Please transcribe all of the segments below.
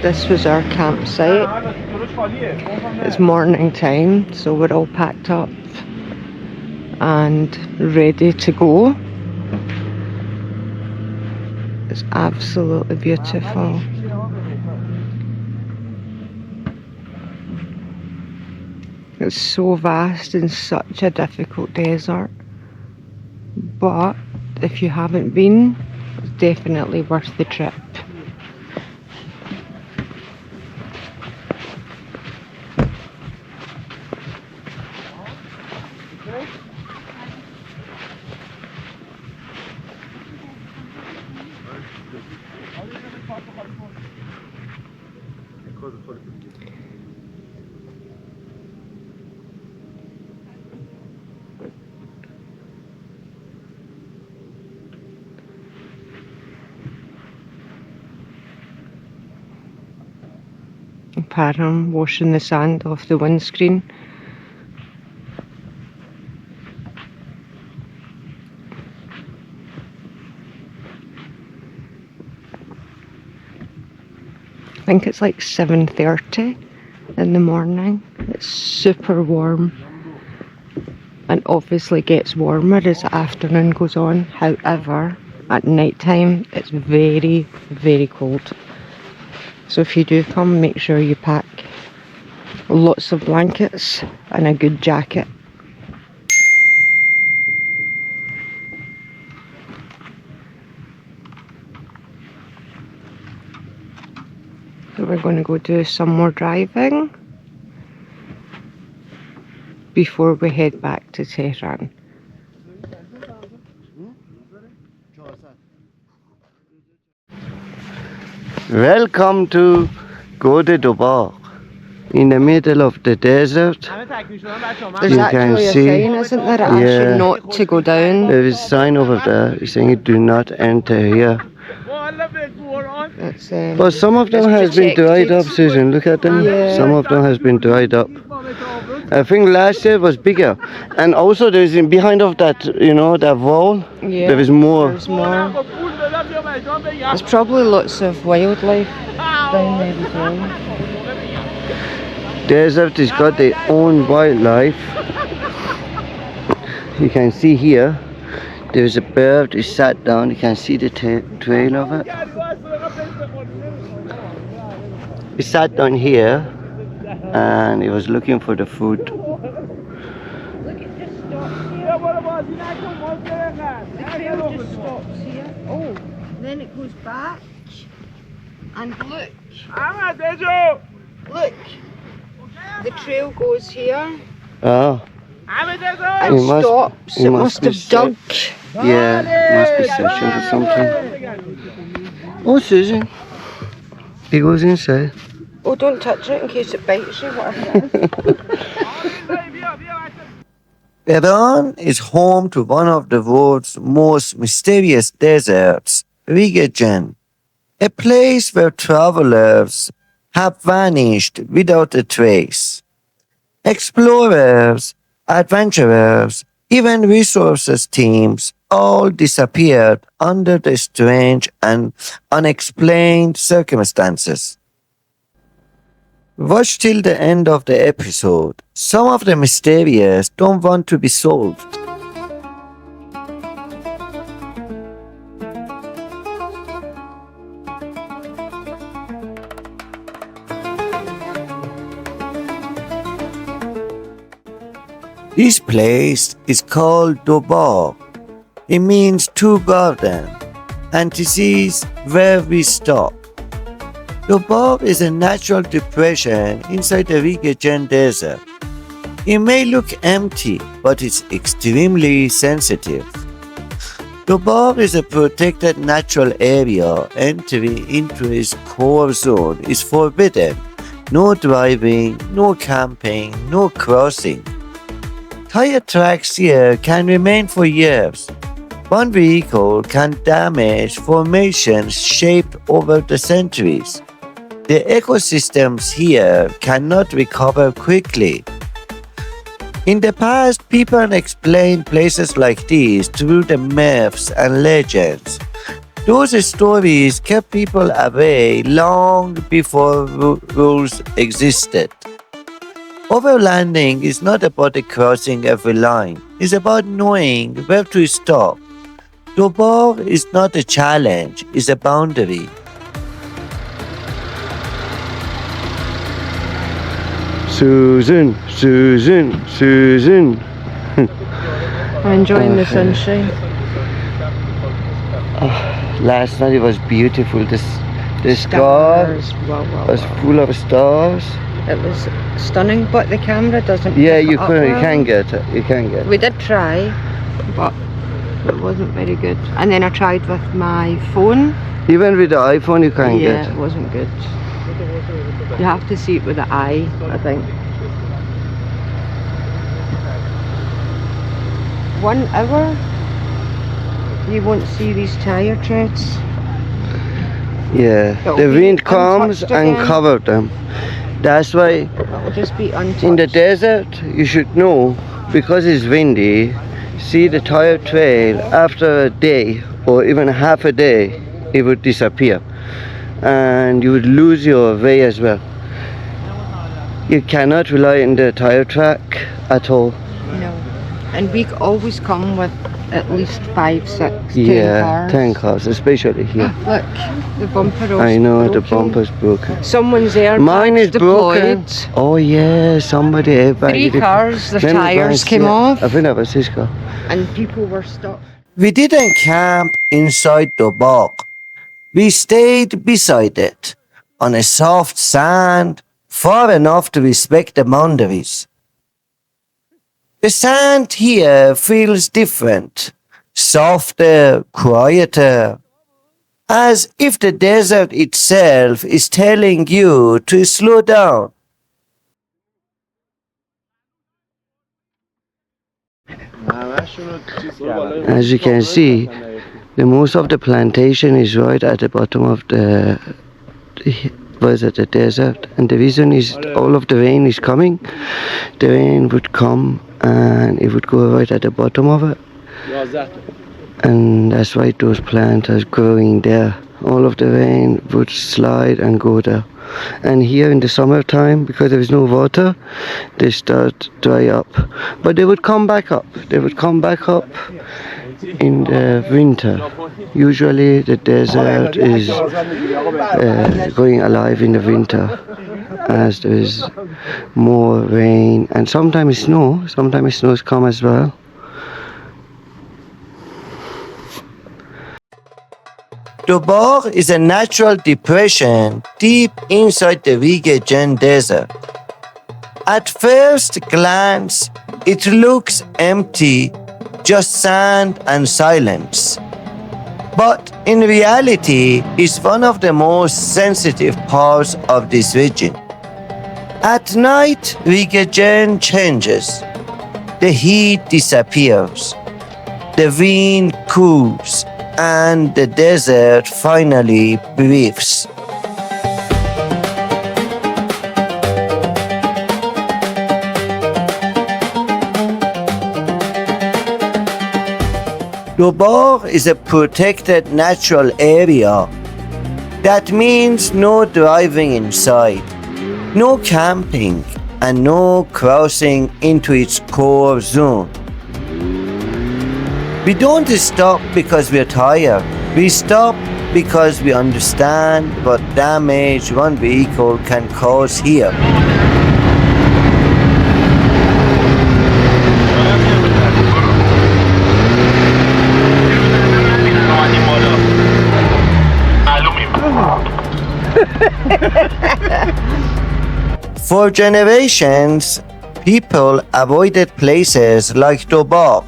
This was our campsite. It's morning time, so we're all packed up and ready to go. It's absolutely beautiful. It's so vast and such a difficult desert, but if you haven't been, it's definitely worth the trip. Pana washing the sand off the windscreen. I think it's like 7:30 in the morning. It's super warm and obviously gets warmer as the afternoon goes on. However, at night time it's very, very cold. So if you do come, make sure you pack lots of blankets and a good jacket. So we're going to go do some more driving before we head back to Tehran. Welcome to Gode Bagh, in the middle of the desert. There's actually a sign, isn't there? It asks you not to go down. There is a sign over there saying do not enter here. But some of them has been dried up, Susan. Look at them. Yeah. Some of them has been dried up. I think last year was bigger. And also there is behind of that, you know, that wall. Yeah, there is more. There's more. There's probably lots of wildlife down there as well. Desert has got their own wildlife. You can see here, there is a bird. It sat down. You can see the trail of it. It sat down here, and it was looking for the food. The trail just stops here. Oh, then it goes back. And look. Look. The trail goes here. Oh. And stops. It must have dug. Yeah, it must be sectioned or something. Oh, Susan. He goes inside. Oh, don't touch it in case it bites you. Whatever it is. Iran is home to one of the world's most mysterious deserts, Rig-e Jenn, a place where travelers have vanished without a trace. Explorers, adventurers, even resources teams all disappeared under the strange and unexplained circumstances. Watch till the end of the episode. Some of the mysterious don't want to be solved. This place is called Do Bagh. It means two gardens, and this is where we stop. Do Bagh is a natural depression inside the Rig-e Jenn desert. It may look empty, but it's extremely sensitive. Do Bagh is a protected natural area. Entry into its core zone is forbidden. No driving, no camping, no crossing. Tire tracks here can remain for years. One vehicle can damage formations shaped over the centuries. The ecosystems here cannot recover quickly. In the past, people explained places like these through the myths and legends. Those stories kept people away long before rules existed. Overlanding is not about crossing every line. It's about knowing where to stop. Do Bagh is not a challenge, it's a boundary. Susan, Susan, Susan. I'm enjoying the sunshine. Last night it was beautiful. The sky Stars. Wow. was full of stars. It was stunning, but the camera doesn't. Yeah, pick you it up can, you well. can get it. You can get it. We did try, but it wasn't very good. And then I tried with my phone. Even with the iPhone, you can Yeah, get it wasn't good. You have to see it with the eye, I think. 1 hour, you won't see these tire treads. Yeah, It'll the be wind comes untouched and again. covers them. That's why It'll just be untouched. in the desert you should know, because it's windy, see the tire trail after a day or even half a day, it would disappear and you would lose your way as well. You cannot rely on the tire track at all. No. And we always come with at least 5, 6, 10 Yeah, cars. 10 cars, especially here. Look, the bumper also I know the broken. bumper's broken. Someone's airbag Mine is deployed. broken. Oh yeah, somebody airbag. 3 cars, their Let me go and tires see came it. off I think that was his car. and people were stuck. We didn't camp inside the bog. We stayed beside it, on a soft sand, far enough to respect the boundaries. The sand here feels different, softer, quieter, as if the desert itself is telling you to slow down. As you can see, the most of the plantation is right at the bottom of the desert, and the reason is all of the rain is coming. The rain would come and it would go right at the bottom of it, and that's why those plants are growing there. All of the rain would slide and go there. And here in the summertime, because there is no water, they start dry up. But they would come back up. They would come back up in the winter. Usually the desert is going alive in the winter, as there is more rain and sometimes snow. Sometimes snows come as well. Do Bagh is a natural depression deep inside the Rig-e Jenn desert. At first glance, it looks empty, just sand and silence. But in reality, it's one of the most sensitive parts of this region. At night, Rig-e Jenn changes. The heat disappears. The wind cools. And the desert finally breathes. Do Bagh is a protected natural area. That means no driving inside, no camping, and no crossing into its core zone. We don't stop because we're tired. We stop because we understand what damage one vehicle can cause here. For generations, people avoided places like Do Bagh.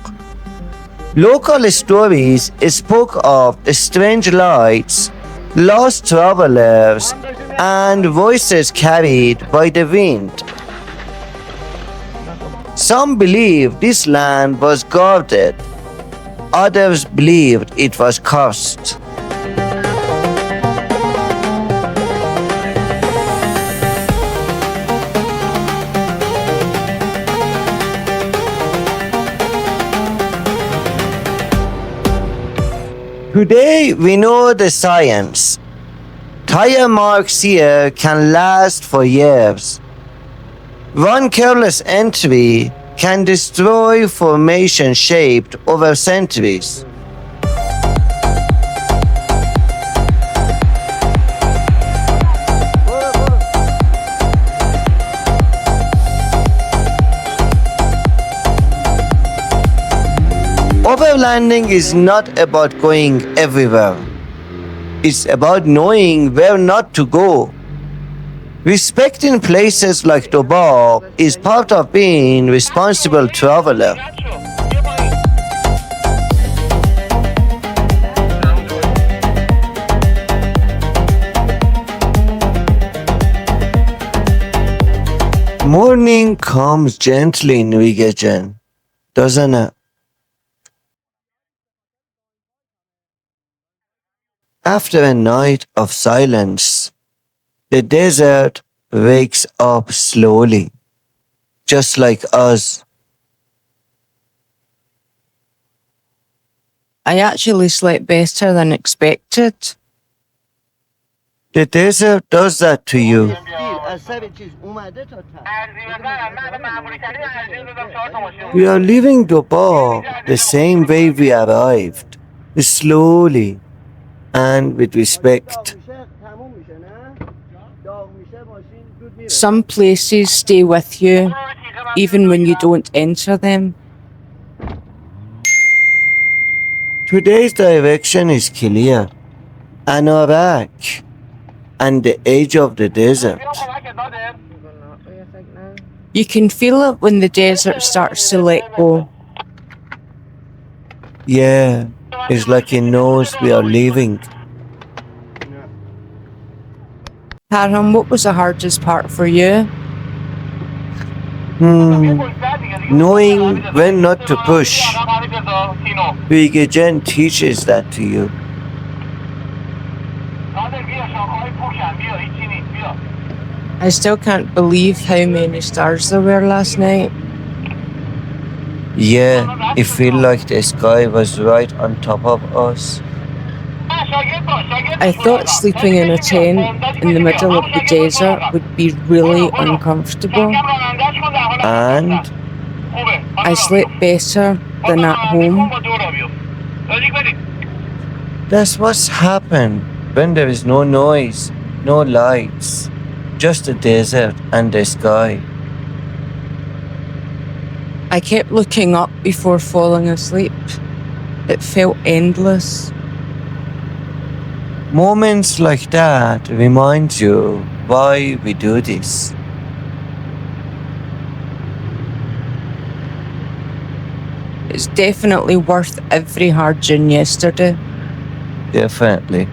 Local stories spoke of the strange lights, lost travelers, and voices carried by the wind. Some believed this land was guarded, others believed it was cursed. Today we know the science. Tire marks here can last for years. One careless entry can destroy formation shaped over centuries. Overlanding is not about going everywhere. It's about knowing where not to go. Respecting places like Do Bagh is part of being responsible traveler. Morning comes gently in Rig-e Jenn, doesn't it? After a night of silence, the desert wakes up slowly, just like us. I actually slept better than expected. The desert does that to you. We are leaving Do Bagh the same way we arrived, slowly and with respect. Some places stay with you, even when you don't enter them. Today's direction is clear. Anorak and the edge of the desert. You can feel it when the desert starts to let go. Yeah, it's like it knows we are leaving. Haram, what was the hardest part for you? Knowing when not to push. Rig-e Jenn teaches that to you. I still can't believe how many stars there were last night. Yeah, it feels like the sky was right on top of us. I thought sleeping in a tent in the middle of the desert would be really uncomfortable. And I slept better than at home. that's what's happened when there is no noise, no lights, just the desert and the sky. I kept looking up before falling asleep. It felt endless. Moments like that remind you why we do this. It's definitely worth every hard gin yesterday. Definitely.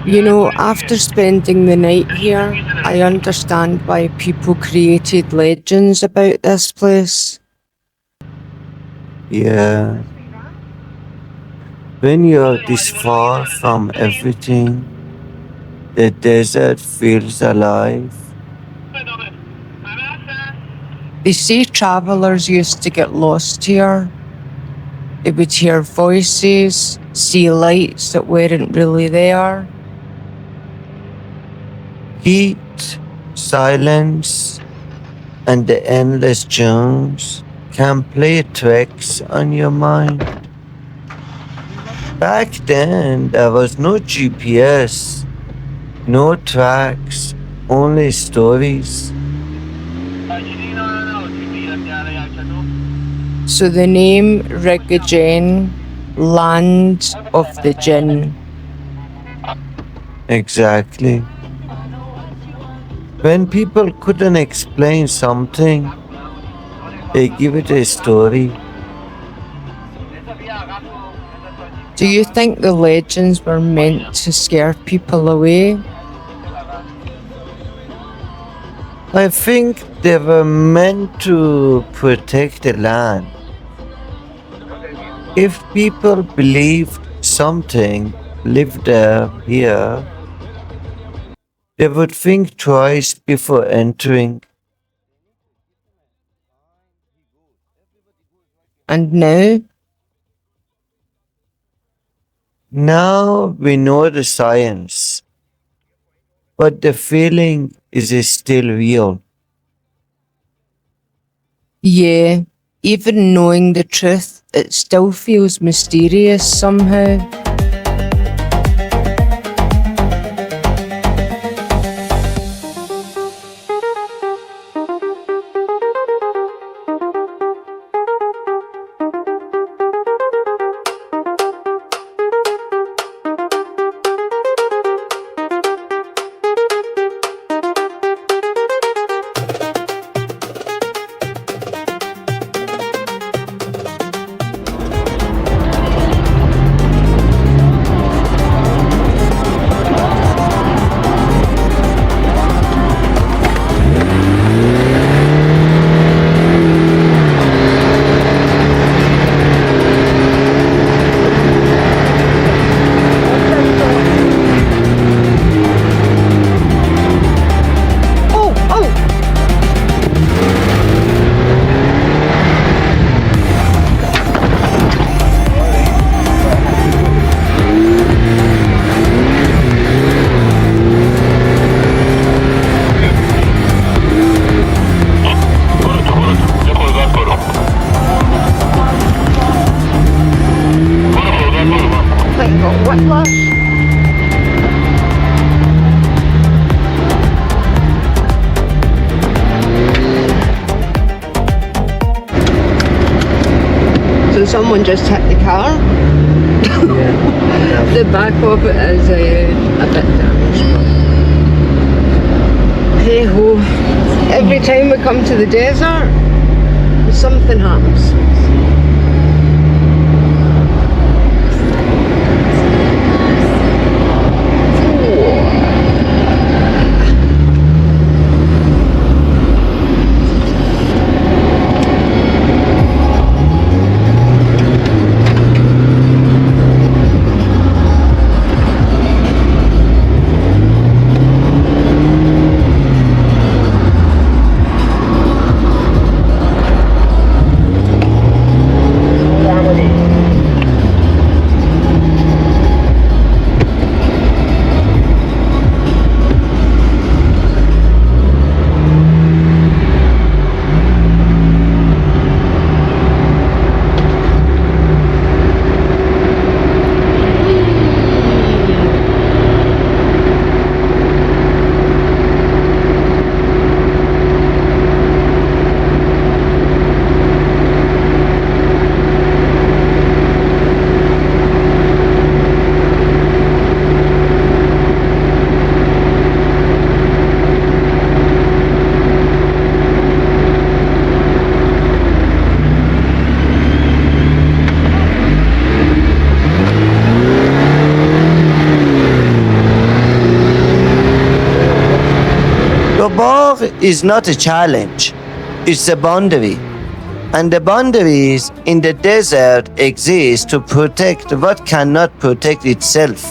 You know, after spending the night here, I understand why people created legends about this place. Yeah. When you're this far from everything, the desert feels alive. They say travelers used to get lost here. They would hear voices, see lights that weren't really there. Heat, silence, and the endless tunes can play tricks on your mind. Back then, there was no GPS, no tracks, only stories. So the name Rig-e Jenn, Land of the Jinn. Exactly. When people couldn't explain something, they give it a story. Do you think the legends were meant to scare people away? I think they were meant to protect the land. If people believed something lived there here, They would think twice before entering. And now? Now we know the science, but the feeling is still real. Yeah, even knowing the truth, it still feels mysterious somehow. So someone just hit the car. The back of it is a bit damaged. But hey ho, every time we come to the desert, something happens. Do Bagh is not a challenge, it's a boundary. And the boundaries in the desert exist to protect what cannot protect itself.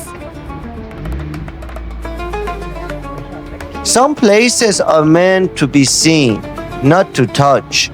Some places are meant to be seen, not to touch.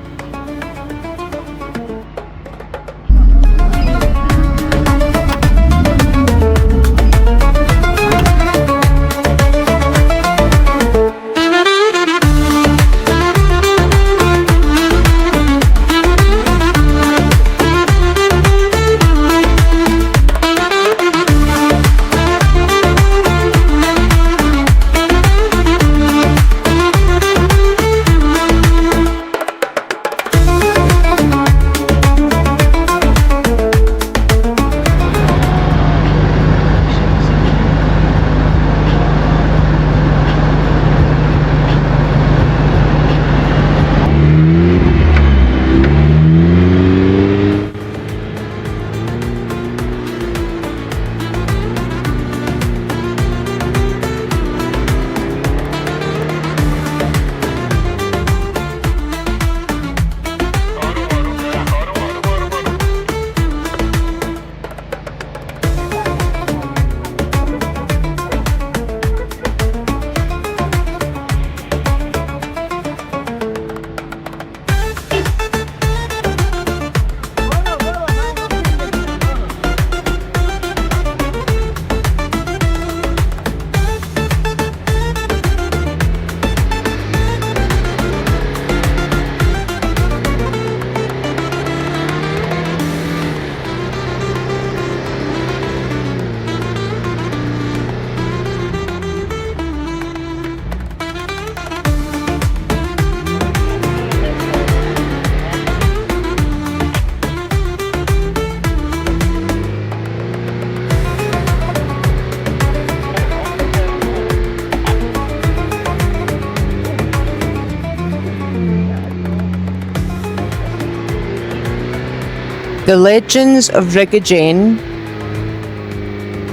The legends of Rig-e Jenn,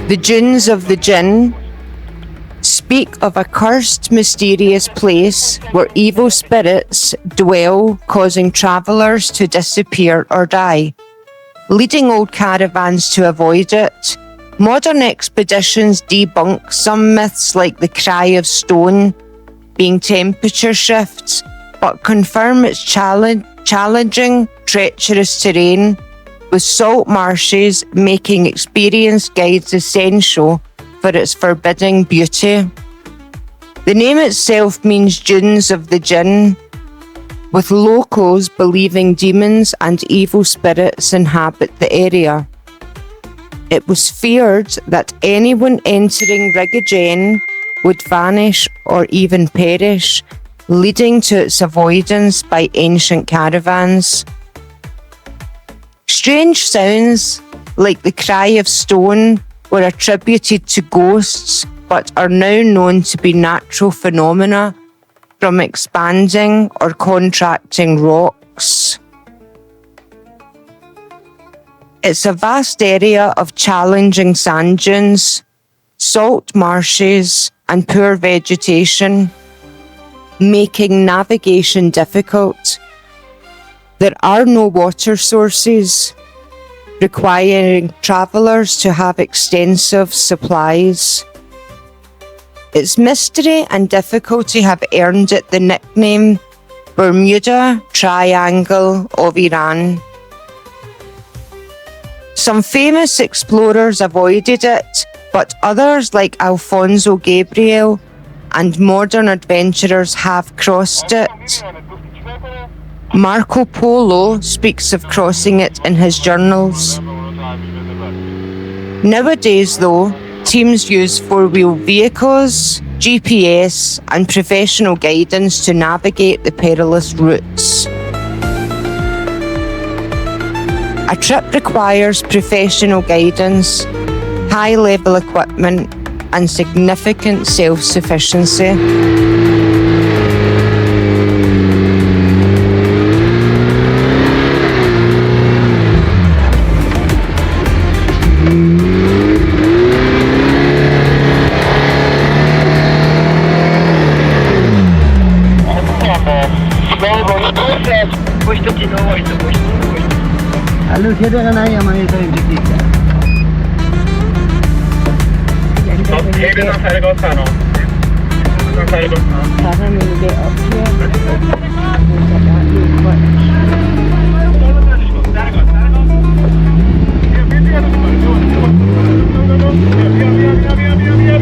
the dunes of the Jinn, speak of a cursed, mysterious place where evil spirits dwell, causing travellers to disappear or die, leading old caravans to avoid it. Modern expeditions debunk some myths like the cry of stone being temperature shifts, but confirm its challenging, treacherous terrain, with salt marshes making experienced guides essential for its forbidding beauty. The name itself means dunes of the Jinn, with locals believing demons and evil spirits inhabit the area. It was feared that anyone entering Rig-e Jenn would vanish or even perish, leading to its avoidance by ancient caravans. Strange sounds, like the cry of stone, were attributed to ghosts, but are now known to be natural phenomena from expanding or contracting rocks. It's a vast area of challenging sand dunes, salt marshes, and poor vegetation, making navigation difficult. There are no water sources, requiring travellers to have extensive supplies. Its mystery and difficulty have earned it the nickname Bermuda Triangle of Iran. Some famous explorers avoided it, but others like Alfonso Gabriel and modern adventurers have crossed it. Marco Polo speaks of crossing it in his journals. Nowadays, though, teams use four-wheel vehicles, GPS, and professional guidance to navigate the perilous routes. A trip requires professional guidance, high-level equipment, and significant self-sufficiency.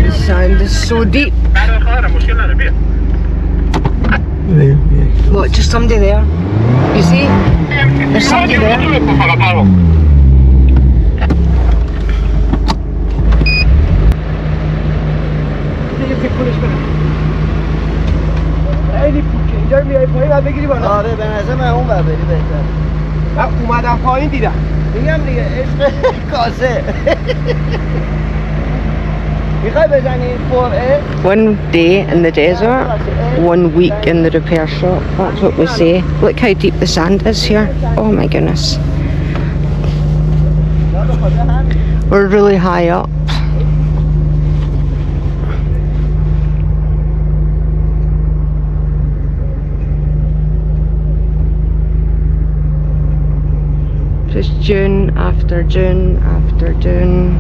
The sound is so deep. Look, just somebody there. You see? There's somebody there. آره به نظر من اون بر بری بهتر. من اومدم پایین دیدم. میگم دیگه عشق کاسه. میخوای بزنی فوره؟ One day in the desert, 1 week in the repair shop. That's what we say. Look how deep the sand is here. Oh my goodness. We're really high up. Just dune after dune after dune.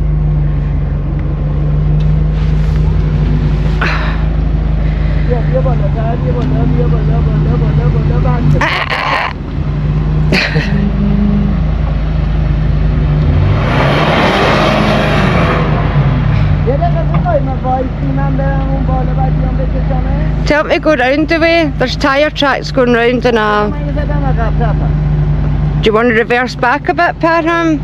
Tell me to go round the way. There's tyre tracks going round and do you want to reverse back a bit, Parham?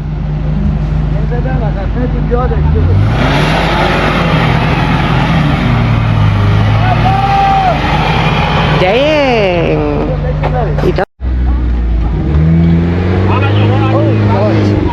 Dang! He does. Oh God! Holy moly!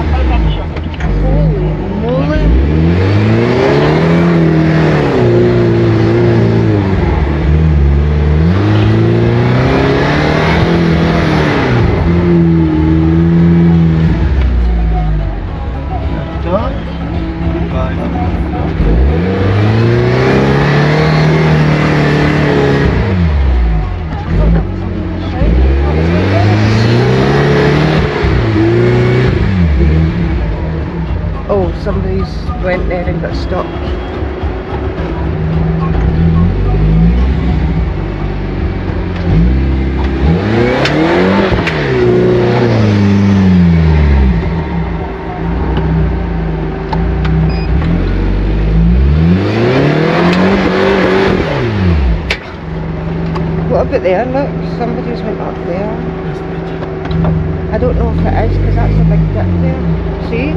Oh, somebody's went there and got stuck. What about there? Look, somebody's went up there. I don't know if it is because that's a big dip there. See?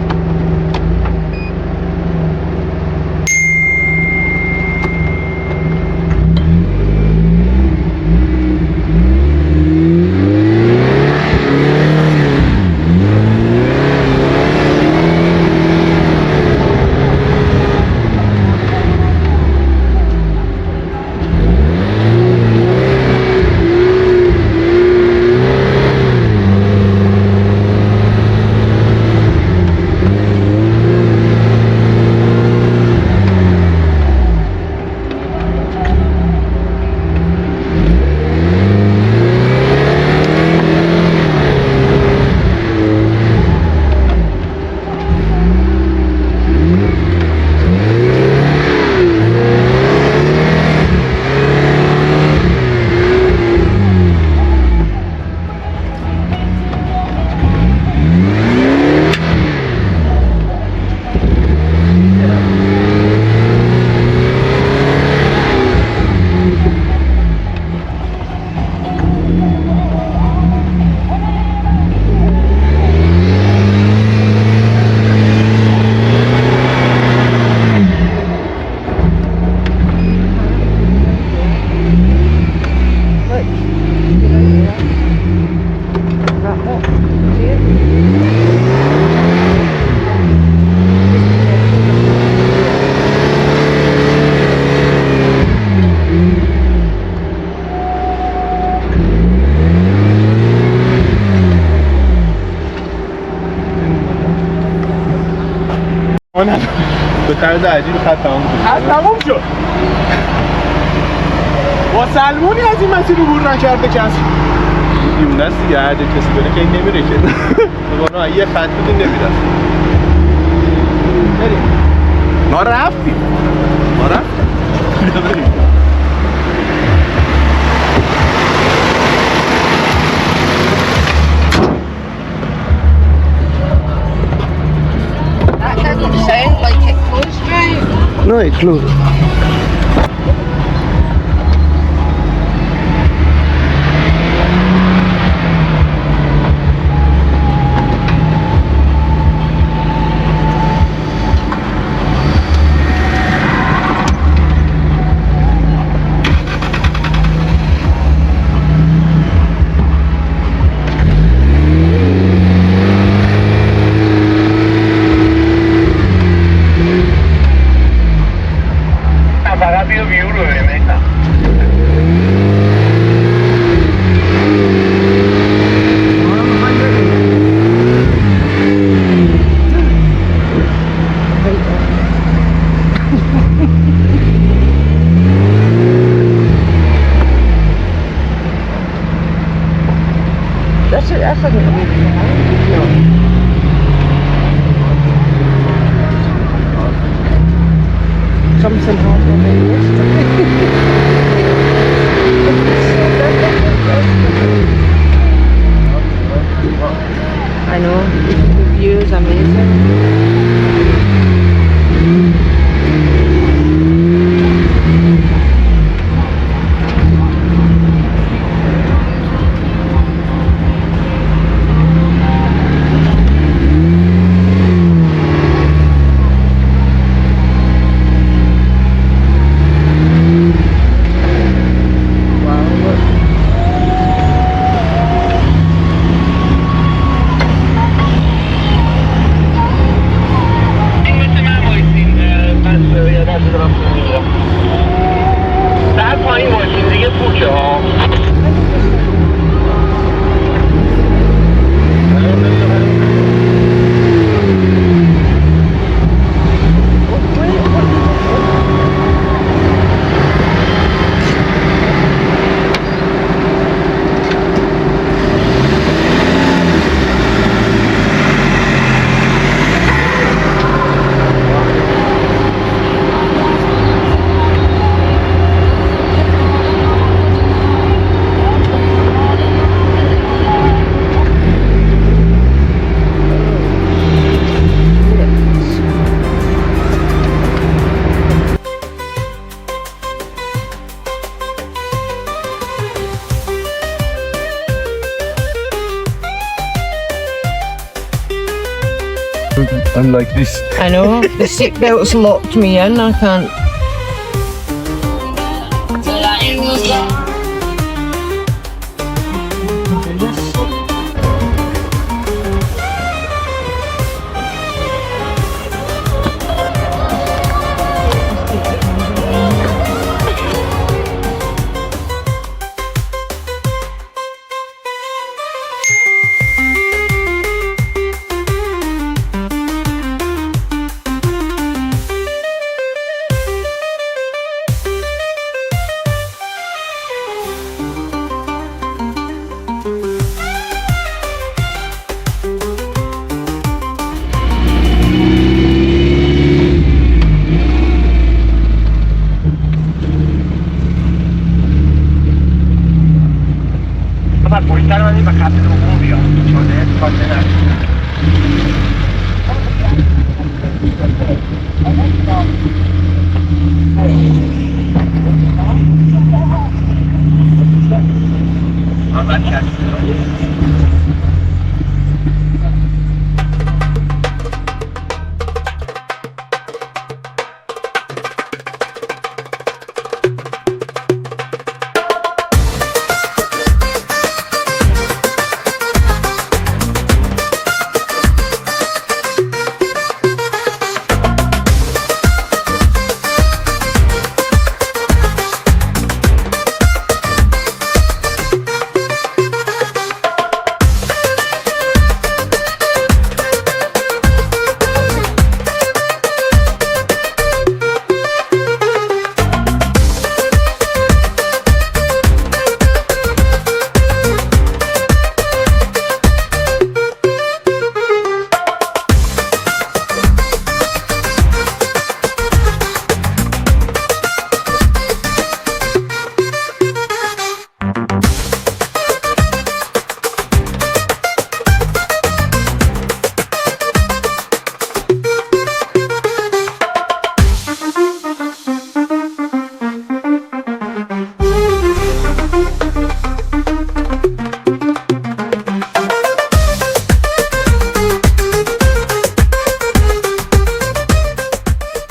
به طرز عجیب خط تمام شد. خط تمام شد. با سلمونی از این مسیر عبور نکرده کسی. دیونه است دیگه، هر جا کسی بره که این نمیره که. دوباره یه خط بود این نمیره. بریم. ما رفتیم. بریم. Sound like it closed, right? No, it's closed. That's like no. Something happened yesterday. I know, the view is amazing. I'm like this. I know, the seatbelt's locked me in, I can't.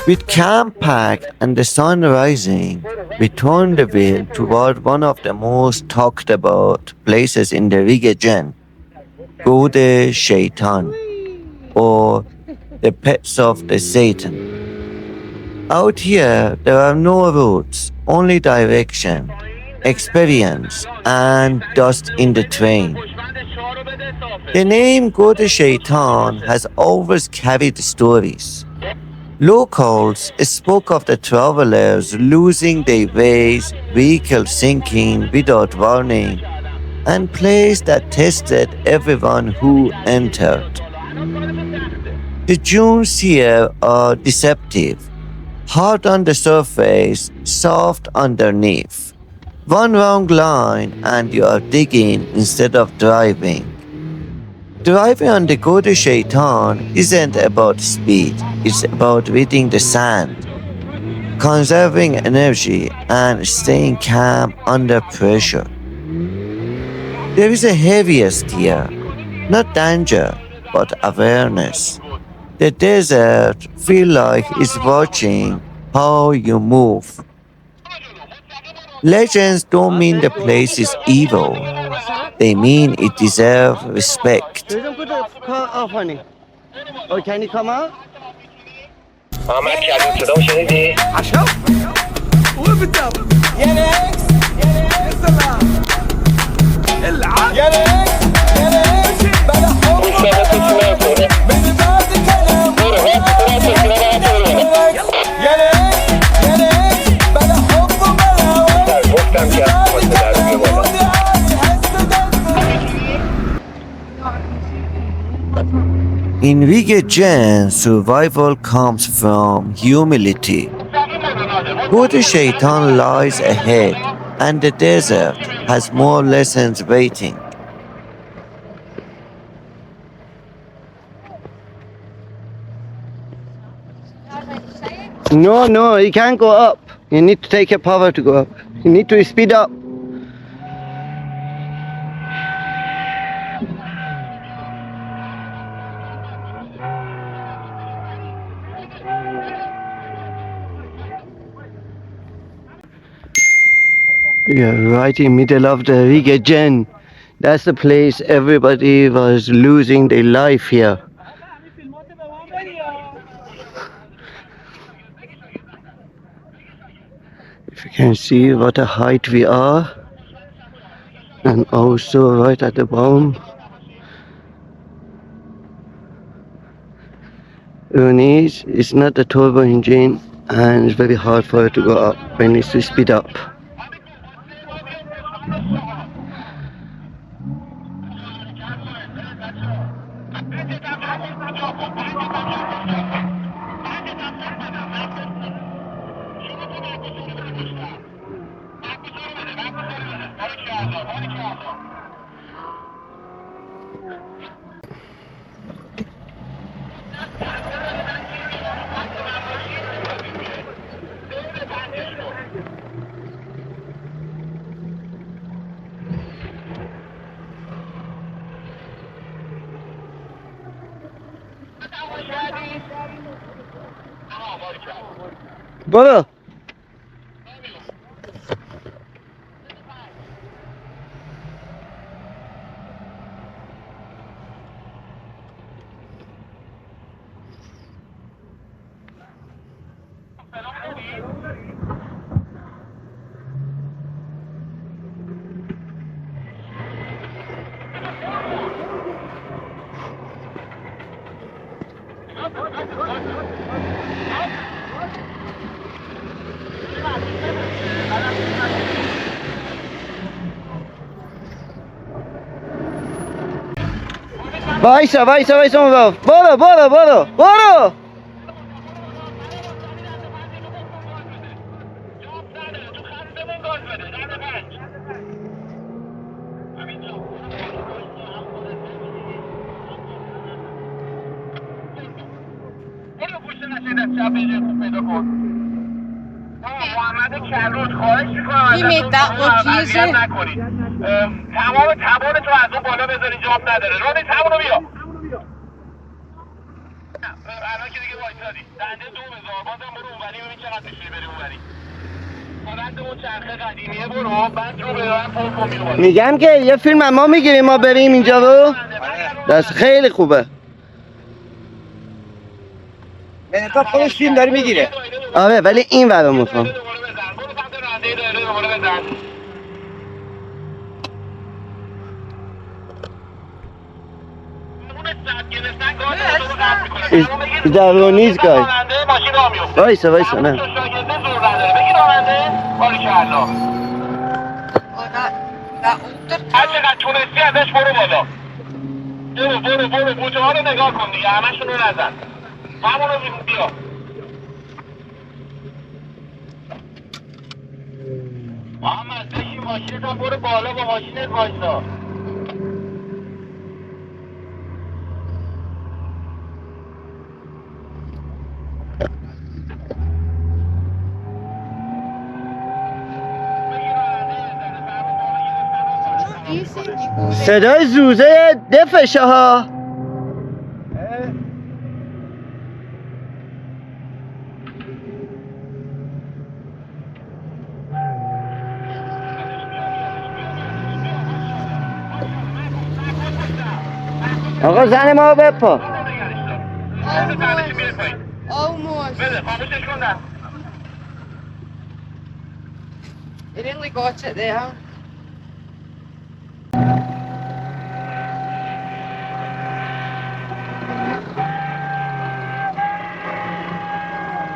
With camp packed and the sun rising, we turned the wheel toward one of the most talked about places in the Rig-e Jenn, Gode Sheitan, or the pets of the Satan. Out here, there are no routes, only direction, experience, and dust in the train. The name Gode Sheitan has always carried stories. Locals spoke of the travelers losing their ways, vehicles sinking without warning, and places that tested everyone who entered. The dunes here are deceptive, hard on the surface, soft underneath. One wrong line and you are digging instead of driving. Driving on the Gode Sheitan isn't about speed, it's about reading the sand, conserving energy, and staying calm under pressure. There is a heaviest here, not danger, but awareness. The desert feels like it's watching how you move. Legends don't mean the place is evil. They mean it deserves respect. They don't put the car off, honey. Oh, can you come out? In Rig-e Jenn, survival comes from humility. Gode Sheitan lies ahead, and the desert has more lessons waiting. No, you can't go up. You need to take your power to go up. You need to speed up. We are right in middle of the Rig-e Jenn. That's the place everybody was losing their life here. If you can see what a height we are, and also right at the bottom, Rooney's is not a turbo engine, and it's very hard for it to go up when it's to speed up. برو. وایسا وایسا وایسا اون برو برو برو برو. He made that look easy. تمام تبان تو از اون بالا بذاری جواب نداره. رونی تمام بیا. الان که دیگه وایسادی. دنده دو بذار. بازم برو اونوری ببین چقدر میشونی بری اونوری. مانند اون چرخه قدیمیه برو. بعد رو بذارم پمپ میره بالا. میگم که یه فیلم ما میگیریم ما بریم اینجا رو. دست خیلی خوبه. تا خودش فیلم داره میگیره. آره ولی این ور رو میخوام. در رونیز گای. وایسا وایسا نه. هر چقدر تونستی ازش برو بالا. برو بوته ها رو نگاه کن دیگه همشون رو نزن. همون رو بیا. محمد بشی ماشینت هم برو بالا با ماشینت وایسا. صدای زوزه دفشه ها. آقا زن ما رو بپا. Almost. بده خاموشش کن. He nearly got it there.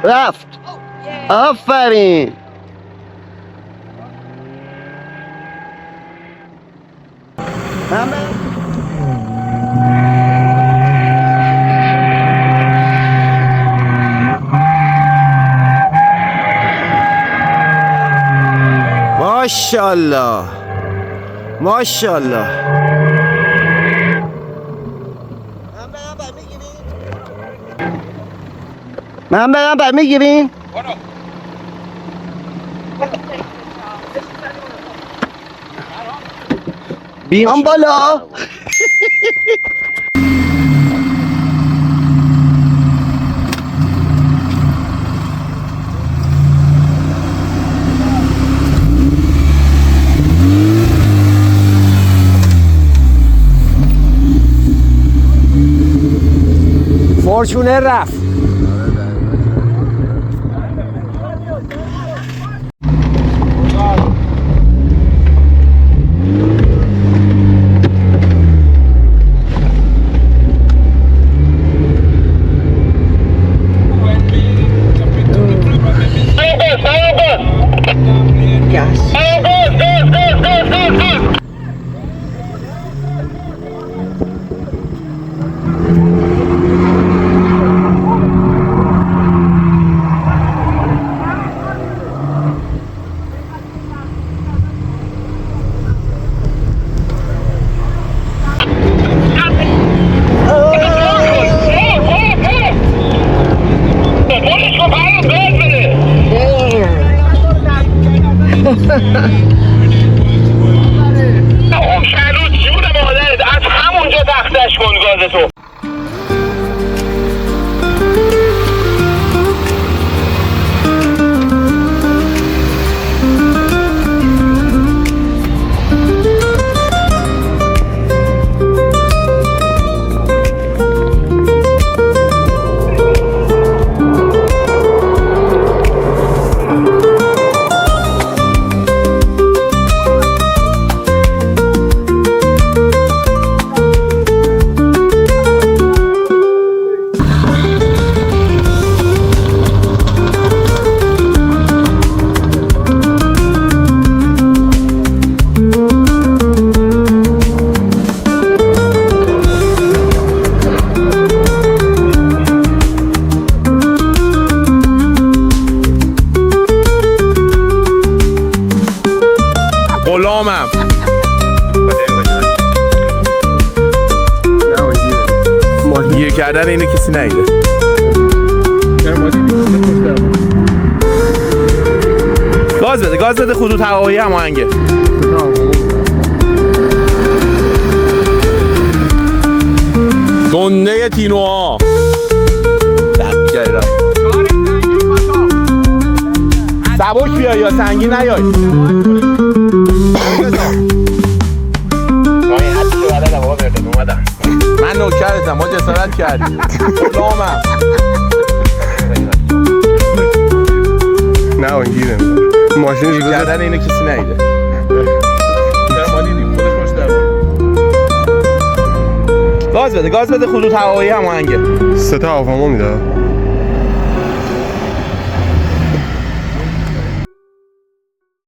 رفت. آفرین. ماشاءالله ماشاءالله. من برم بر میگیرین؟ بیام بالا. فورچونر رفت. Gas. شلوت جون مادرت از همونجا تختش کن گازتو. غلامم. گیر کردن اینو کسی نیده. گاز بده خطوط هوایی هماهنگه. گنده تینوها سبک بیای یا سنگین نیای. من نوکرتم، ما جسارت کردیم. غلامم. نه اونگیره ماشین گیر کردن اینو کسی نیده. گاز بده خطوط هوایی هماهنگه. 3 تا هواپیما میده.